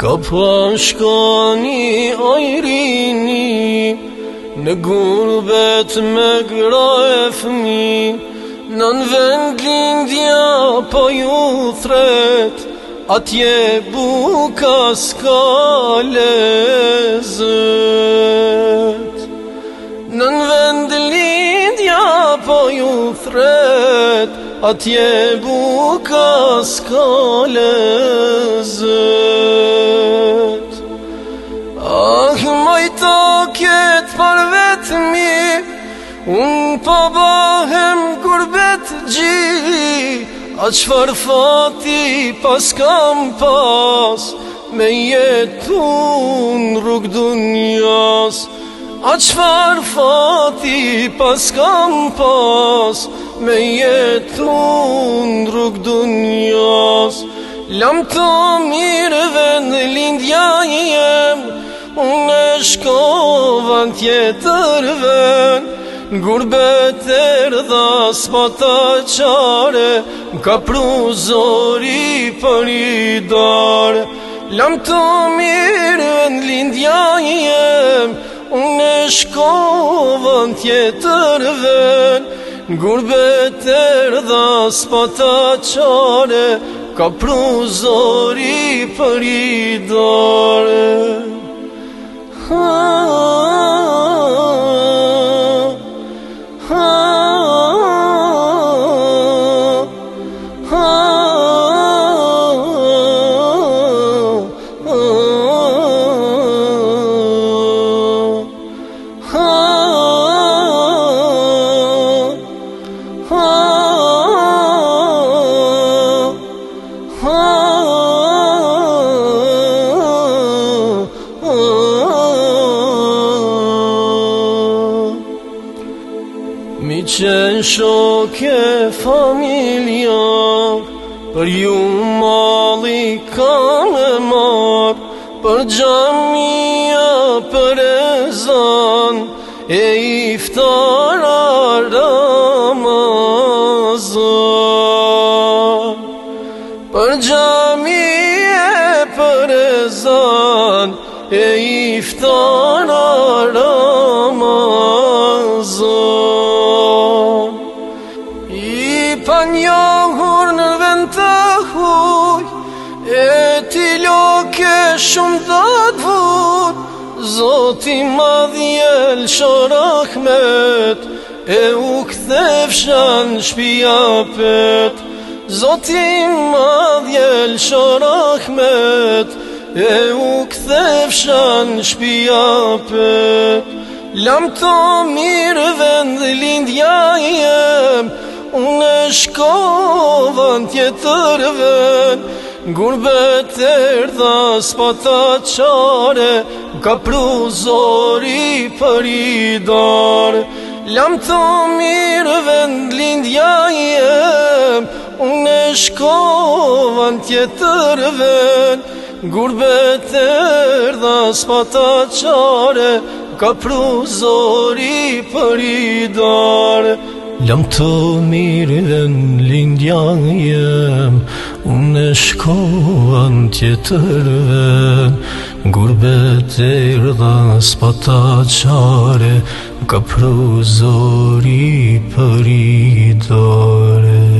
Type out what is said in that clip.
Ka pashkani ajrini, në gurbet me gra e fmi, nën vend lindja po ju thret, atje buka s'ka lezet. Nën vend lindja po ju thret, atje buka s'ka lezet. Ah, majta ket për vetëmi, unë po bahem gurbet gji, a qfar fati pas kam pas, me jetun rrug dunjas. A qfar fati pas kam pas, me jetun rrug dunjas. Lam të mirëve në lindja jem, unë e shkova në tjetër vend, gurbet erdha s'pata qare, ka pru zori për i dare. Lam të mirëve në lindja jem, unë e shkova në tjetër vend, gurbet erdha s'pata qare, ka pru zori për i dare. Mi qenë shoke familja, për ju mali kam e marr, për gjamia për ezan, e iftara Ramazan. Për gjamia për ezan, e iftara Ramazan. Pa njohur në vend të huj, e ti loke shumë të dvut, Zoti madhjel Shorahmet, e u kthefshan shpia pet. Zoti madhjel Shorahmet, e u kthefshan shpia pet. Lam të mirë vend lindja jem, unë e shkova në tjetër vend, gurbet erdha s'pata qare, ka pru zori për i dare. Lam të mirë vend lindja jem, unë e shkova në tjetër vend, gurbet erdha s'pata qare, ka pru zori për i dare. Lam të mirë në lindja jem, unë e shkova në tjetër vend, gurbet erdha s'pata qare, ka pru zori për i dare.